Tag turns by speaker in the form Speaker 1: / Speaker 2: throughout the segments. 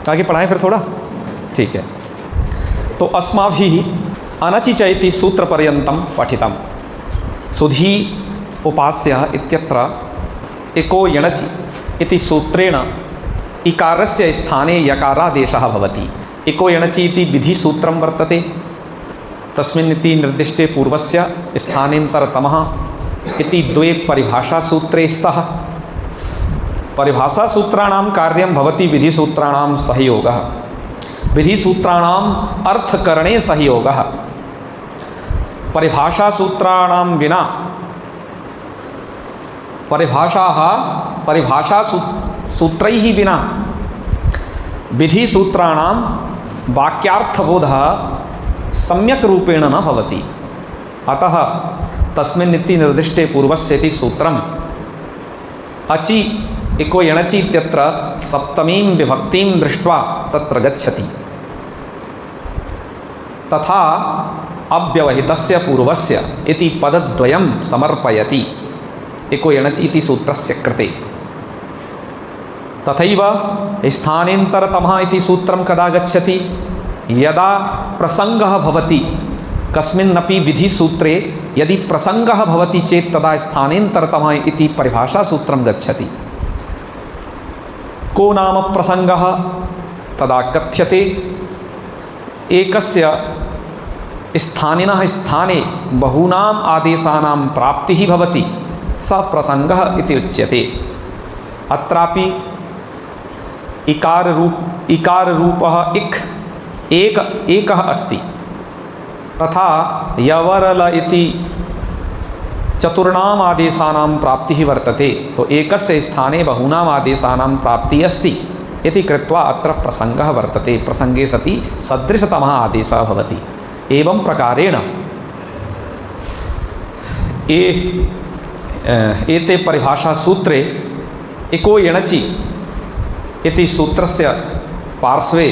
Speaker 1: आगे पढ़ाएं फिर थोड़ा, ठीक है। तो अस्माभिः अनचि च इति सूत्रपर्यन्तं पठितं। सुधी उपास्य इत्यत्र एको यणचि इति सूत्रेण इकारस्य स्थाने यकारादेशः भवति। एको यणचि इति विधिसूत्रं वर्तते, तस्मिन् इति निर्दिष्टे पूर्वस्य स्थानेन्तरतमः इति द्वे परिभाषासूत्रे स्तः। परिभाषासूत्राणां कार्यं भवति विधिसूत्राणां सहयोगः, विधिसूत्राणाम् अर्थकरणे सहयोगः। परिभाषासूत्राणां विना परिभाषासूत्रैः विना विधिसूत्राणां वाक्यार्थबोधः सम्यक् रूपेण न भवति। अतः तस्मिन् इति निर्दिष्टे पूर्वस्येति सूत्रम् अचि एको यणचि इत्यत्र सप्तमीं विभक्तिं दृष्ट्वा तत्र गच्छति। तथा अव्यवहितस्य पूर्वस्य इति पदद्वयं समर्पयति एको यणचि इति सूत्रस्य कृते। तथैव स्थानेन्तरतमः इति सूत्रं कदा गच्छति? यदा प्रसंगः भवति। कस्मिन्नपि विधिसूत्रे यदि प्रसंगः भवति चेत् तदा स्थानेन्तरतमः इति परिभाषासूत्रं गच्छति। को नाम प्रसंगः? तदा कथ्यते एकस्य स्थानिनः स्थाने बहूनाम् आदेशानां प्राप्तिः भवति, स प्रसंगः इति उच्यते। अत्रापि इकाररूपः एकः अस्ति। तथा यवरल इति चतुर्णाम् आदेशानां प्राप्तिः वर्तते। तो एकस्य स्थाने बहूनाम् आदेशानां प्राप्तिः अस्ति इति कृत्वा अत्र प्रसंगः वर्तते। प्रसंगे सति सदृशतमः आदेशः भवति। एवं प्रकारेण एते परिभाषासूत्रे एको यणचि इति सूत्रस्य पार्श्वे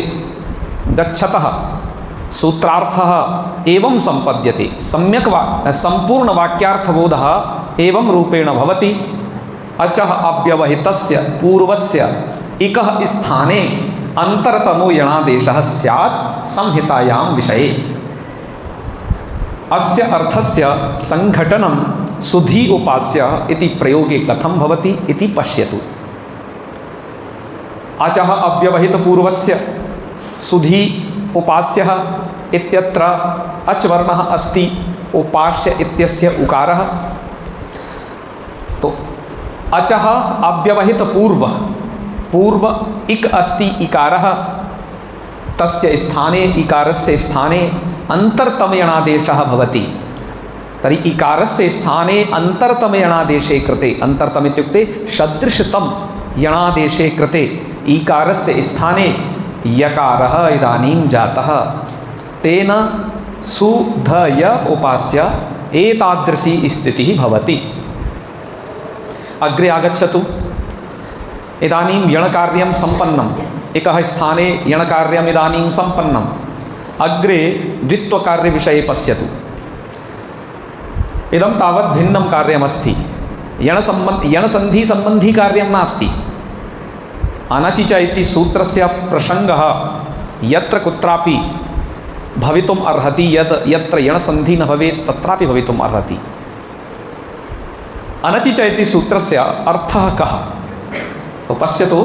Speaker 1: गच्छतः सूत्रार्थः एवं संपद्यते। सम्यक् संपूर्णवाक्यार्थबोधः एवं रूपेण भवति। अचः अव्यवहितस्य पूर्वस्य इकः स्थाने अन्तरतमो यणादेशः स्यात् संहितायां विषये। अस्य अर्थस्य संघटनं सुधी उपास्य इति प्रयोगे कथं भवति इति पश्यतु। अचः अव्यवहितपूर्वस्य सुधी उपास्यः इत्यत्र अच् वर्णः अस्ति, उपास्य इत्यस्य उकारः। तो अचः पूर्व इक अस्ति इकारः, तस्य स्थाने इकारस्य स्थाने अन्तर्तमयणादेशः भवति। तर्हि इकारस्य स्थाने अन्तर्तमयणादेशे कृते, अन्तर्तम इत्युक्ते सदृशतम यणादेशे कृते इकारस्य स्थाने यकारः इदानीं जातः। तेन सुधय उपास्य एतादृशी स्थितिः भवति। अग्रे आगच्छतु। इदानीं यणकार्यं सम्पन्नम्। एकः स्थाने यणकार्यम् इदानीं सम्पन्नम्। अग्रे द्वित्वकार्यविषये पश्यतु। इदं तावत् भिन्नं कार्यमस्ति। यणसन्धिसम्बन्धी कार्यं नास्ति। अनचि च इति सूत्रस्य प्रसंगः यत्र कुत्रापि भवितुम् अर्हति, यत्र यणसन्धि न भवेत् तत्रापि भवितुम् अर्हति। अनचि च इति सूत्रस्य अर्थः कः? तो पश्यतु।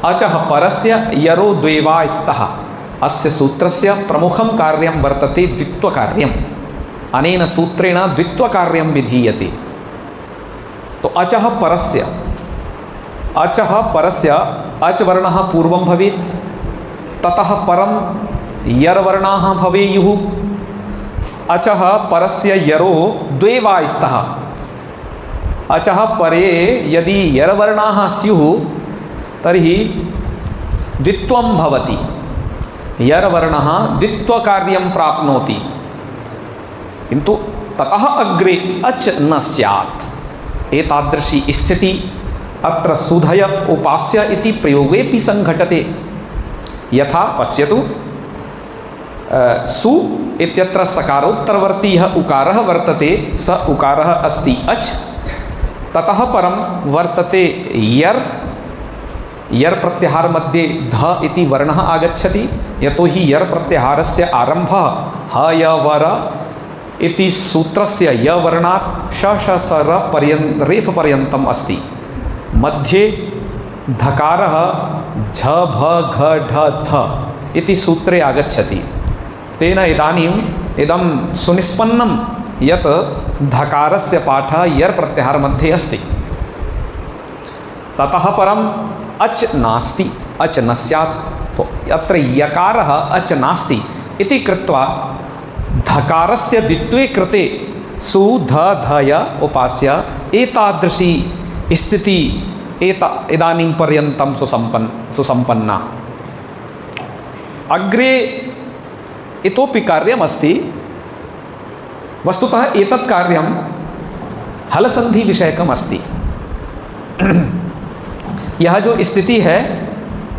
Speaker 1: अचः परस्य यरो द्वे वा स्तः। अस्य सूत्रस्य प्रमुखं कार्यं वर्तते द्वित्वकार्यम्। अनेन सूत्रेण द्वित्वकार्यं विधीयते। तो अचः परस्य अच् वर्णः पूर्वं भवेत्, ततः परं यर्वर्णाः भवेयुः। अचः परस्य यरो द्वे वा स्तः। अचः परे यदि यर्वर्णाः स्युः तर्हि द्वित्वं भवति। यर्वर्णः द्वित्वकार्यं प्राप्नोति, किन्तु ततः अग्रे अच् न स्यात्। एतादृशी स्थिति अत्र सुधय उपास्य इति प्रयोगेपि संघटते। यथा पश्यतु, सु इत्यत्र सकारोत्तरवर्ती यः उकारः वर्तते स उकारः अस्ति अच्। ततः परं वर्तते यर् यर प्रत्याहार मध्ये ध इति वर्णः आगच्छति, यतो हि यर प्रत्याहारस्य आरम्भः ह य वर इति सूत्रस्य य वर्णात् श श स र रेफ पर्यन्तम् अस्ति। मध्ये धकारः झ भ घ ढ ध इति सूत्रे आगच्छति। तेन इदानीम् इदं सुनिष्पन्नं यत् धकारस्य पाठः यर प्रत्याहार मध्ये अस्ति। ततः परम अच नास्ति, अच न स्यात्, तो अत्र यकारः अच नास्ति इति कृत्वा धकारस्य द्वित्वे कृते सु ध ध य उपास्य एतादृशी स्थिति इदानीं पर्यन्तं सुसम्पन्ना। अग्रे इतोपि कार्यमस्ति। वस्तुतः एतत् कार्यं हलसन्धि विषयकम् अस्ति। यह जो स्थिति है,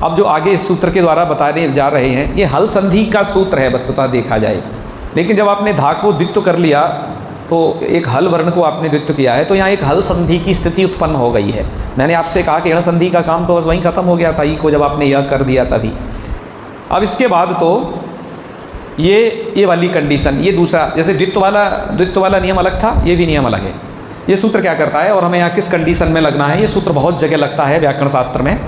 Speaker 1: अब जो आगे इस सूत्र के द्वारा बताने जा रहे हैं, ये हल संधि का सूत्र है वस्तुतः देखा जाए। लेकिन जब आपने धा को द्वित्व कर लिया तो एक हल वर्ण को आपने द्वित्व किया है, तो यहाँ एक हल संधि की स्थिति उत्पन्न हो गई है। मैंने आपसे कहा कि ऋण संधि का काम तो बस वहीं खत्म हो गया था, ई को जब आपने यह कर दिया तभी। अब इसके बाद तो ये वाली कंडीशन, ये दूसरा, जैसे द्वित्व वाला नियम अलग था, ये भी नियम अलग है। ये सूत्र क्या करता है और हमें यहाँ किस कंडीशन में लगना है, ये सूत्र बहुत जगह लगता है व्याकरण शास्त्र में।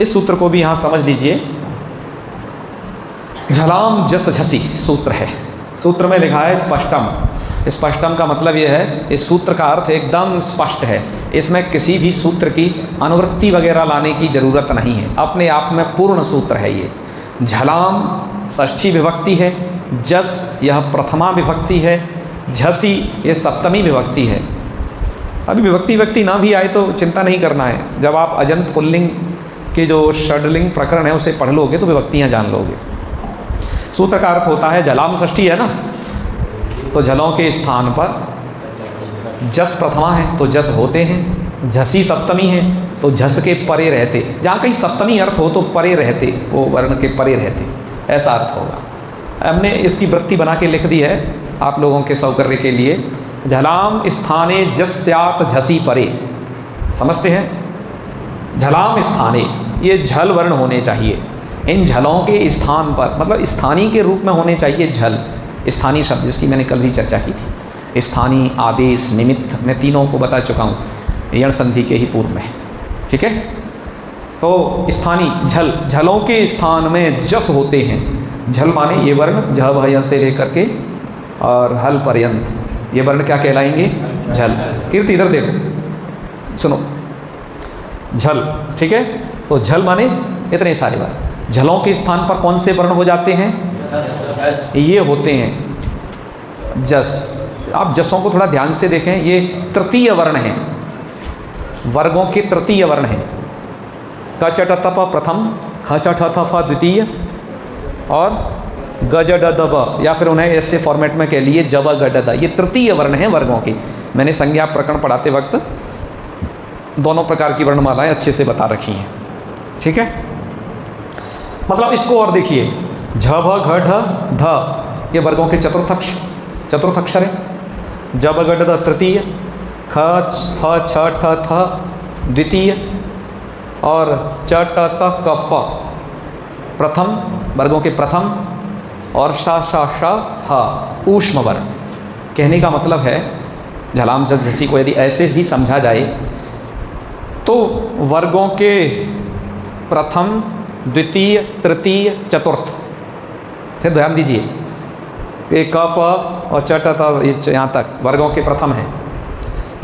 Speaker 1: इस सूत्र को भी यहाँ समझ लीजिए। झलाम जस झसी सूत्र है। सूत्र में लिखा है स्पष्टम। स्पष्टम का मतलब ये है, इस सूत्र का अर्थ एकदम स्पष्ट है, इसमें किसी भी सूत्र की अनुवृत्ति वगैरह लाने की ज़रूरत नहीं है, अपने आप में पूर्ण सूत्र है ये। झलाम षष्ठी विभक्ति है, जस यह प्रथमा विभक्ति है, झसी ये सप्तमी विभक्ति है। अभी विभक्ति ना भी आए तो चिंता नहीं करना है, जब आप अजंत पुल्लिंग के जो षडलिंग प्रकरण है उसे पढ़ लोगे तो विभक्तियाँ जान लोगे। सूत्र का अर्थ होता है, जलाम षष्ठी है ना, तो जलों के स्थान पर जस प्रथमा है तो जस होते हैं, झसी सप्तमी है तो झस के परे रहते, जहाँ कहीं सप्तमी अर्थ हो तो परे रहते, वो वर्ण के परे रहते, ऐसा अर्थ होगा। हमने इसकी वृत्ति बना के लिख दी है आप लोगों के सौकर्य के लिए। झलाम स्थाने जस स्यात् झसी परे, समझते हैं। झलाम स्थाने, ये झल वर्ण होने चाहिए। इन झलों के स्थान पर, मतलब स्थानीय के रूप में होने चाहिए झल। स्थानीय शब्द जिसकी मैंने कल भी चर्चा की थी। स्थानीय, आदेश, निमित्त, मैं तीनों को बता चुका हूँ यण संधि के ही पूर्व में, ठीक है। तो स्थानीय झल, झलों के स्थान में जस होते हैं। झल माने ये वर्ण झ भ से लेकर के और हल पर्यंत, ये वर्ण क्या कहलाएंगे? झल। कीर्ति इधर देखो, सुनो, झल, ठीक है। तो झल माने इतने सारे वर्ण। झलों के स्थान पर कौन से वर्ण हो जाते हैं? ये होते हैं जस। आप जसों को थोड़ा ध्यान से देखें, ये तृतीय वर्ण है, वर्गों के तृतीय वर्ण है। क च ट त प प्रथम, ख च ठ थ फ द्वितीय और ग ज ड द ब, या फिर उन्हें ऐसे फॉर्मेट में कह लिए जब ग ड द, ये तृतीय वर्ण है वर्गों के। मैंने संज्ञा प्रकरण पढ़ाते वक्त दोनों प्रकार की वर्णमालाएं अच्छे से बता रखी हैं, ठीक है। मतलब इसको और देखिए, झ भ घ ढ ध, ये वर्गों के चतुर्थाक्षर है। ज ब ग ड द तृतीय, ख फ छ ठ थ द्वितीय और च ट त क प प्रथम, वर्गों के प्रथम, और श श श ह ऊष्म वर्ण। कहने का मतलब है, झलाम जस झसी को यदि ऐसे ही समझा जाए तो वर्गों के प्रथम, द्वितीय, तृतीय, चतुर्थ, फिर ध्यान दीजिए कि क प और च ट त यहाँ तक वर्गों के प्रथम है।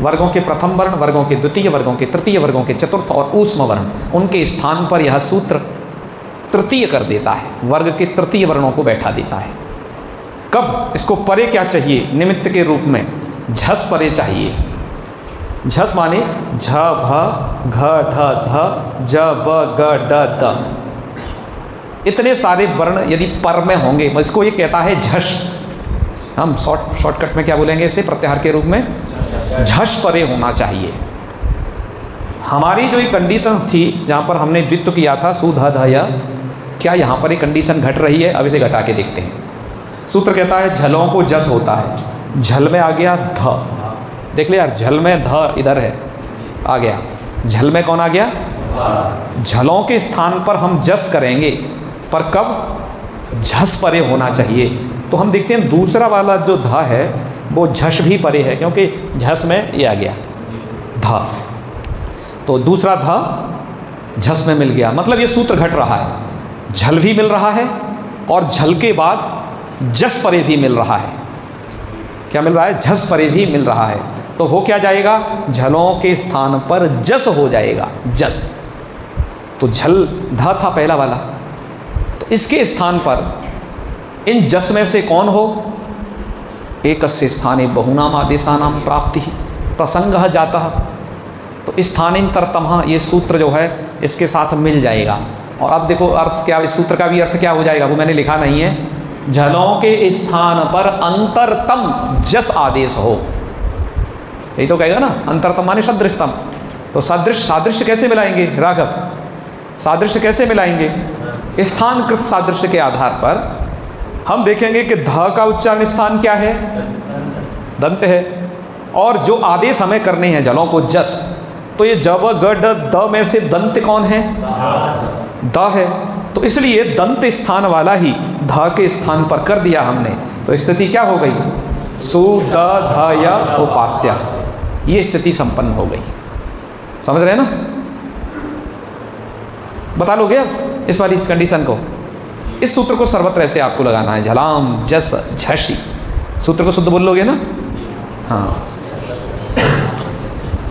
Speaker 1: वर्गों के प्रथम वर्ण, वर्गों के द्वितीय, वर्गों के तृतीय, वर्गों के चतुर्थ और ऊष्म वर्ण, उनके स्थान पर यह सूत्र तृतीय कर देता है, वर्ग के तृतीय वर्णों को बैठा देता है। कब? इसको परे क्या चाहिए? निमित्त के रूप में झस परे चाहिए। झस माने झ भ घ ढ ध ज ब ग ड द, इतने सारे वर्ण यदि पर में होंगे, इसको ये कहता है झस। हम शॉर्टकट में क्या बोलेंगे इसे प्रत्याहार के रूप में? झस परे होना चाहिए। हमारी जो ये कंडीशन थी जहाँ पर हमने द्वित्व किया था सु ध ध य, क्या यहाँ पर एक कंडीशन घट रही है? अब इसे घटा के देखते हैं। सूत्र कहता है झलों को जस होता है, झल में आ गया ध, देख ले यार, झल में ध इधर है, आ गया। झल में कौन आ गया? झलों के स्थान पर हम जस करेंगे, पर कब? झस परे होना चाहिए। तो हम देखते हैं दूसरा वाला जो धा है वो झस भी परे है, क्योंकि झस में ये आ गया धा, तो दूसरा धा झस में मिल गया। मतलब ये सूत्र घट रहा है, झल भी मिल रहा है और झल के बाद जस परे भी मिल रहा है। क्या मिल रहा है? झस परे भी मिल रहा है। तो हो क्या जाएगा? झलों के स्थान पर जस हो जाएगा, जस। तो झल धा था पहला वाला, तो इसके स्थान पर इन जस में से कौन हो? एकस्य स्थाने बहुनाम आदेशानाम प्राप्ति प्रसंगः जातः। तो स्थानेन्तरतमः ये सूत्र जो है इसके साथ मिल जाएगा। और अब देखो अर्थ क्या, इस सूत्र का भी अर्थ क्या हो जाएगा वो मैंने लिखा नहीं है। झलों के स्थान पर अंतरतम जस आदेश हो, यही तो कहेगा ना। अंतरतम माने सदृशतम। तो सादृश्य कैसे मिलाएंगे राघव? सादृश्य कैसे मिलाएंगे? स्थानकृत सादृश्य के आधार पर हम देखेंगे कि ध का उच्चारण स्थान क्या है? दंत है। और जो आदेश हमें करने हैं जलों को जस, तो ये जब गड द में से दंत कौन है? द है। तो इसलिए दंत स्थान वाला ही ध के स्थान पर कर दिया हमने। तो स्थिति क्या हो गई? सु द ध य उपास्य, ये स्थिति संपन्न हो गई। समझ रहे हैं ना? बता लोगे अब इस वाली इस कंडीशन को? इस सूत्र को सर्वत्र ऐसे आपको लगाना है, झलाम जस झसी। सूत्र को शुद्ध बोल लोगे ना? हाँ।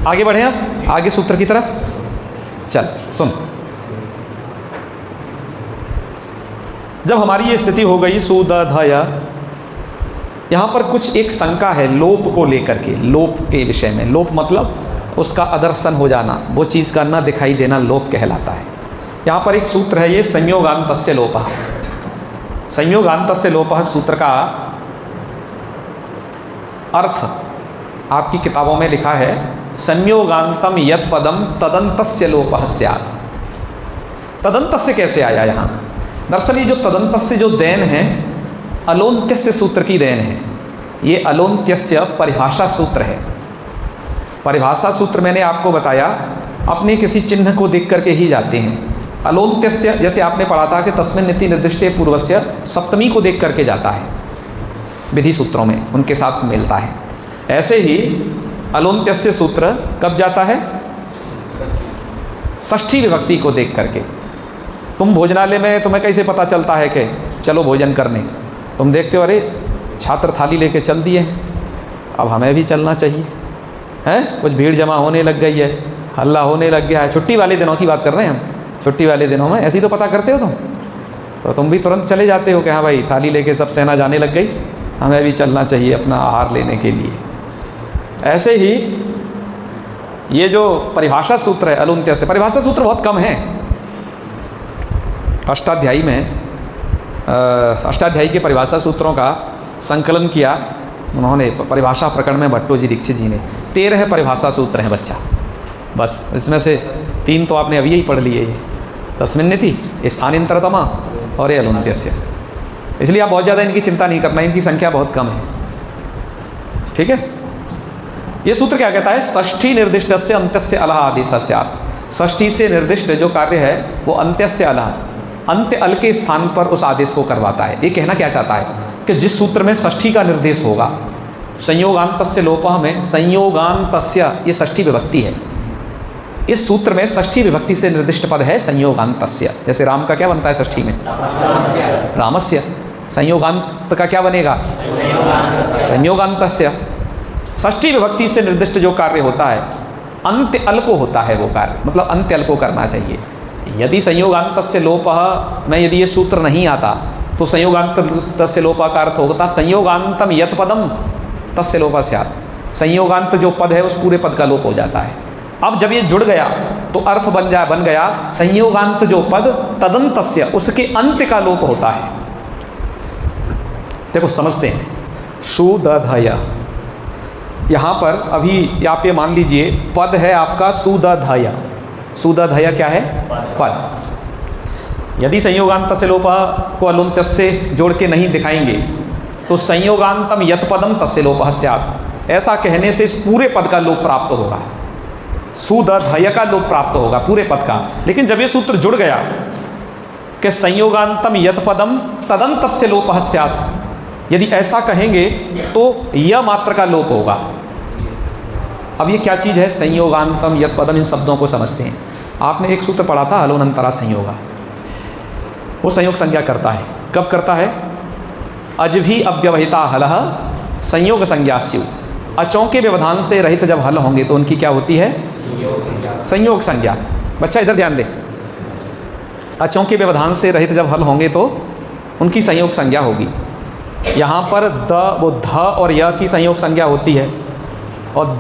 Speaker 1: आगे बढ़े अब, आगे सूत्र की तरफ। चल सुन, जब हमारी ये स्थिति हो गई सु द ध य, यहाँ पर कुछ एक शंका है लोप को लेकर के, लोप के विषय में। लोप मतलब उसका अदर्शन हो जाना, वो चीज़ का न दिखाई देना लोप कहलाता है। यहाँ पर एक सूत्र है ये संयोगान्तस्य लोपः। संयोगान्तस्य लोपः सूत्र का अर्थ आपकी किताबों में लिखा है संयोगान्तम यत् पदम तदन्तस्य लोपः स्यात्। तदन्तस्य कैसे आया यहाँ? दरअसल ये जो तदन्तस्य जो देन है अलोन्त्यस्य सूत्र की देन है। ये अलोन्त्यस्य परिभाषा सूत्र है। परिभाषा सूत्र मैंने आपको बताया अपने किसी चिन्ह को देख करके ही जाते हैं। अलोन्त्यस्य जैसे आपने पढ़ा था कि तस्मिन् नीति निर्दिष्टे पूर्वस्य सप्तमी को देख करके जाता है, विधि सूत्रों में उनके साथ मिलता है। ऐसे ही अलोन्त्यस्य सूत्र कब जाता है? षष्ठी विभक्ति को देख करके। तुम भोजनालय में तुम्हें कैसे पता चलता है कि चलो भोजन करने? तुम देखते हो अरे छात्र थाली लेके चल दिए हैं, अब हमें भी चलना चाहिए, हैं? कुछ भीड़ जमा होने लग गई है, हल्ला होने लग गया है। छुट्टी वाले दिनों की बात कर रहे हैं हम। छुट्टी वाले दिनों में ऐसे ही तो पता करते हो तुम, तो तुम भी तुरंत चले जाते हो कि हाँ भाई थाली लेके सब सेना जाने लग गई, हमें भी चलना चाहिए अपना आहार लेने के लिए। ऐसे ही ये जो परिभाषा सूत्र है अलोन्त्यस्य, परिभाषा सूत्र बहुत कम है। अष्टाध्यायी में अष्टाध्यायी के परिभाषा सूत्रों का संकलन किया उन्होंने परिभाषा प्रकरण में भट्टो जी दीक्षित जी ने। 13 परिभाषा सूत्र हैं बच्चा, बस इसमें से 3 तो आपने अभी ही पढ़ लिए। ये तस्मिन् नीति, स्थानेन्तरतमा और ये अलोन्त्यस्य। इसलिए आप बहुत ज़्यादा इनकी चिंता नहीं करना, इनकी संख्या बहुत कम है। ठीक है? ये सूत्र क्या कहता है? षष्ठी निर्दिष्टस्य अन्त्यस्य अलः आदेशः स्यात्। षष्ठी से निर्दिष्ट जो कार्य है वो अन्त्यस्य अलः, अंत्य अल के स्थान पर उस आदेश को करवाता है। ये कहना क्या चाहता है कि जिस सूत्र में षष्ठी का निर्देश होगा, संयोगान्तस्य लोपः में संयोगान्तस्य ये षष्ठी विभक्ति है। इस सूत्र में षष्ठी विभक्ति से निर्दिष्ट पद है संयोगान्तस्य। जैसे राम का क्या बनता है षष्ठी में? रामस्य। संयोगांत का क्या बनेगा? संयोगान्तस्य। षष्ठी विभक्ति से निर्दिष्ट जो कार्य होता है अंत्य अल को होता है वो कार्य, मतलब अंत्य अल को करना चाहिए। यदि संयोगान्तस्य लोपः में यदि ये सूत्र नहीं आता तो संयोगान्तस्य लोपः का अर्थ होता संयोगान्तम यत् पदम तस्य लोपः स्यात्। संयोगांत जो पद है उस पूरे पद का लोप हो जाता है। अब जब ये जुड़ गया तो अर्थ बन गया संयोगांत जो पद तदन्तस्य, उसके अंत्य का लोप होता है। देखो समझते हैं, शु द ध य। यहाँ पर अभी आप ये मान लीजिए पद है आपका सु द ध य। सु द ध य क्या है? पद। यदि संयोगांत से लोपः को अलोन्त्य से जोड़ के नहीं दिखाएंगे तो संयोगांतम यत् पदम तस्य लोपः स्यात्, ऐसा कहने से इस पूरे पद का लोप प्राप्त होगा। सुदधय का लोप प्राप्त होगा पूरे पद का। लेकिन जब ये सूत्र जुड़ गया कि संयोगांतम यत पदम तदंतस्य लोपः स्यात्, यदि ऐसा कहेंगे तो य मात्र का लोप होगा। अब ये क्या चीज़ है संयोगांतम यत पदम, इन शब्दों को समझते हैं। आपने एक सूत्र पढ़ा था हलोनंतरा संयोगा, वो संयोग संज्ञा करता है। कब करता है? अजभी अव्यवहिता हलः संयोग संज्ञा स्यु, अचों के व्यवधान से रहित जब हल होंगे तो उनकी क्या होती है? संयोग संज्ञा। बच्चा इधर ध्यान दे, अचों के व्यवधान से रहित जब हल होंगे तो उनकी संयोग संज्ञा होगी। यहाँ पर द वो ध और य की संयोग संज्ञा होती है, और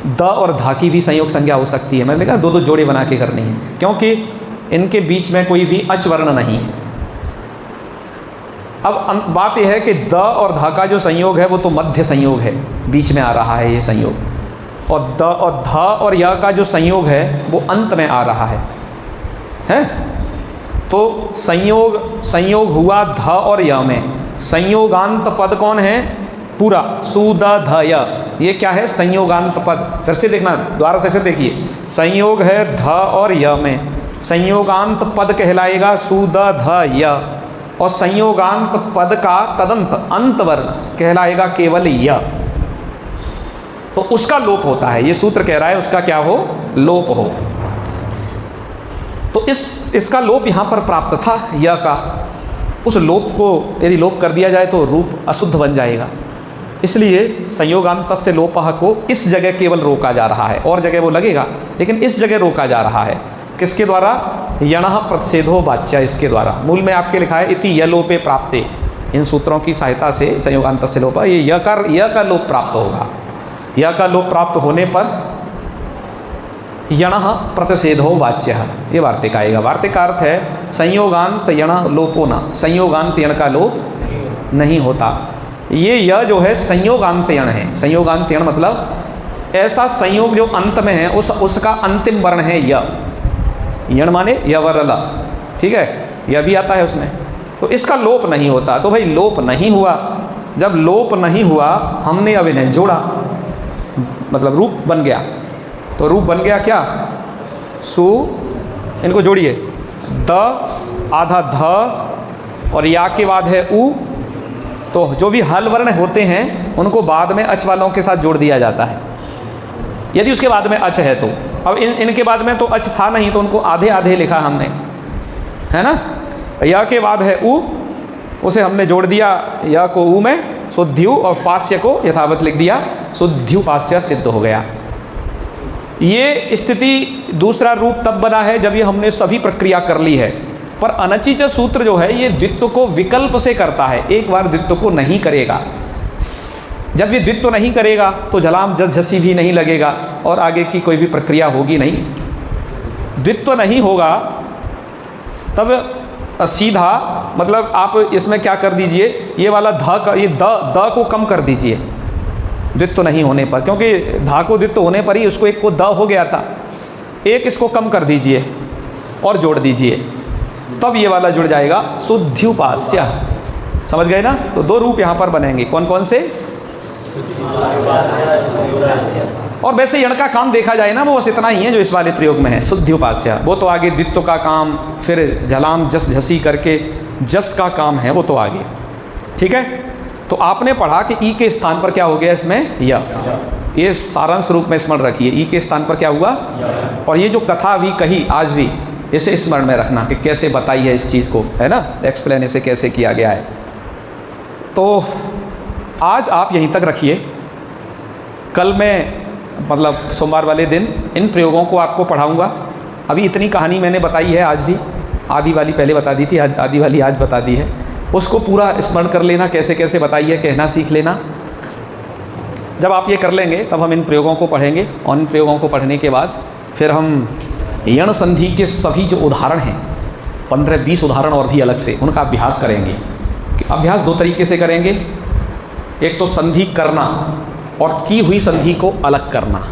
Speaker 1: द और धा की भी संयोग संज्ञा हो सकती है। मैंने कहा दो दो जोड़े बना के करनी है, क्योंकि इनके बीच में कोई भी अच वर्ण नहीं है। अब बात यह है कि द और धा का जो संयोग है वो तो मध्य संयोग है, बीच में आ रहा है ये संयोग, और द और धा और य का जो संयोग है वो अंत में आ रहा है, हैं? तो संयोग हुआ ध और य में। संयोगांत पद कौन है? पूरा सुदधय, ये क्या है? संयोगांत पद। फिर से देखना, दोबारा से फिर देखिए, संयोग है ध और य में, संयोगांत पद कहलाएगा सुदधय, और संयोगांत पद का तदंत अंत वर्ण कहलाएगा केवल य। तो उसका लोप होता है, ये सूत्र कह रहा है उसका क्या हो? लोप हो। तो इसका लोप यहाँ पर प्राप्त था य का। उस लोप को यदि लोप कर दिया जाए तो रूप अशुद्ध बन जाएगा, इसलिए संयोगांत से लोपः को इस जगह केवल रोका जा रहा है, और जगह वो लगेगा लेकिन इस जगह रोका जा रहा है। किसके द्वारा? यणः प्रतिषेधो वाच्य, इसके द्वारा। मूल में आपके लिखा है इति यलोपे प्राप्ते, इन सूत्रों की सहायता से संयोगांत से लोपः, ये य का लोप प्राप्त होगा। य का लोप प्राप्त होने पर यणः प्रतिषेधो वाच्य, ये वार्तिक आएगा। वार्तिक का अर्थ है संयोगांत यण लोपो न, संयोगांत यण का लोप नहीं होता। ये य जो है संयोगांत यण है। संयोगांत यण मतलब ऐसा संयोग जो अंत में है उसका अंतिम वर्ण है य। यण माने यवरल, ठीक है, यह भी आता है उसमें। तो इसका लोप नहीं होता। तो भाई लोप नहीं हुआ, जब लोप नहीं हुआ हमने अब इन्हें जोड़ा, मतलब रूप बन गया। तो रूप बन गया क्या? सु, इनको जोड़िए, द आधा ध और या के बाद है उ। तो जो भी हल वर्ण होते हैं उनको बाद में अच वालों के साथ जोड़ दिया जाता है, यदि उसके बाद में अच है तो। अब इनके बाद में तो अच था नहीं तो उनको आधे आधे लिखा हमने, है ना। या के बाद है उ, उसे हमने जोड़ दिया या को उ में, शुद्ध्यु, और पास्य को यथावत लिख दिया, शुद्ध्यु पास्य सिद्ध हो गया। ये स्थिति दूसरा रूप तब बना है जब ये हमने सभी प्रक्रिया कर ली है। पर अनचिच सूत्र जो है ये द्वित्व को विकल्प से करता है, एक बार द्वित्व को नहीं करेगा। जब ये द्वित्व नहीं करेगा तो झलाम जस झसी भी नहीं लगेगा और आगे की कोई भी प्रक्रिया होगी नहीं। द्वित्व नहीं होगा तब सीधा, मतलब आप इसमें क्या कर दीजिए, ये वाला ध का, ये द को कम कर दीजिए द्वित्व नहीं होने पर, क्योंकि धा को द्वित्व होने पर ही उसको एक को द हो गया था। एक इसको कम कर दीजिए और जोड़ दीजिए, तब ये वाला जुड़ जाएगा शुद्ध्युपास्य। समझ गए ना। तो दो रूप यहाँ पर बनेंगे, कौन कौन से। और वैसे यण का काम देखा जाए ना वो बस इतना ही है जो इस वाले प्रयोग में है, शुद्ध्युपास्य। वो तो आगे द्वित्व का काम, फिर झलाम जस झसी करके जस का काम है, वो तो आगे, ठीक है। तो आपने पढ़ा कि ई के स्थान पर क्या हो गया इसमें, य। ये सारांश रूप में स्मरण रखिए, ई के स्थान पर क्या हुआ। और ये जो कथा अभी कही आज भी, इसे स्मरण में रखना कि कैसे बताई है इस चीज़ को, है ना, एक्सप्लेन इसे कैसे किया गया है। तो आज आप यहीं तक रखिए, कल मैं मतलब सोमवार वाले दिन इन प्रयोगों को आपको पढ़ाऊंगा। अभी इतनी कहानी मैंने बताई है आज भी, आधी वाली पहले बता दी थी, आधी वाली आज बता दी है। उसको पूरा स्मरण कर लेना, कैसे कैसे बताइए, कहना सीख लेना। जब आप ये कर लेंगे तब हम इन प्रयोगों को पढ़ेंगे, और इन प्रयोगों को पढ़ने के बाद फिर हम यण संधि के सभी जो उदाहरण हैं, 15-20 उदाहरण और भी अलग से, उनका अभ्यास करेंगे। अभ्यास दो तरीके से करेंगे, एक तो संधि करना और की हुई संधि को अलग करना,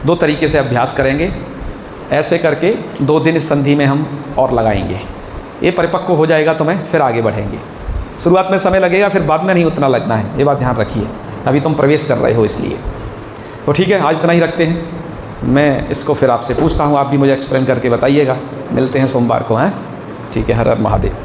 Speaker 1: दो तरीके से अभ्यास करेंगे। ऐसे करके 2 दिन इस संधि में हम और लगाएंगे। ये परिपक्व हो जाएगा तो मैं फिर आगे बढ़ेंगे। शुरुआत में समय लगेगा, फिर बाद में नहीं उतना लगना है, ये बात ध्यान रखिए। अभी तुम प्रवेश कर रहे हो इसलिए। तो ठीक है, आज इतना ही रखते हैं। मैं इसको फिर आपसे पूछता हूँ, आप भी मुझे एक्सप्लेन करके बताइएगा। मिलते हैं सोमवार को, हैं? ठीक है, हर हर महादेव।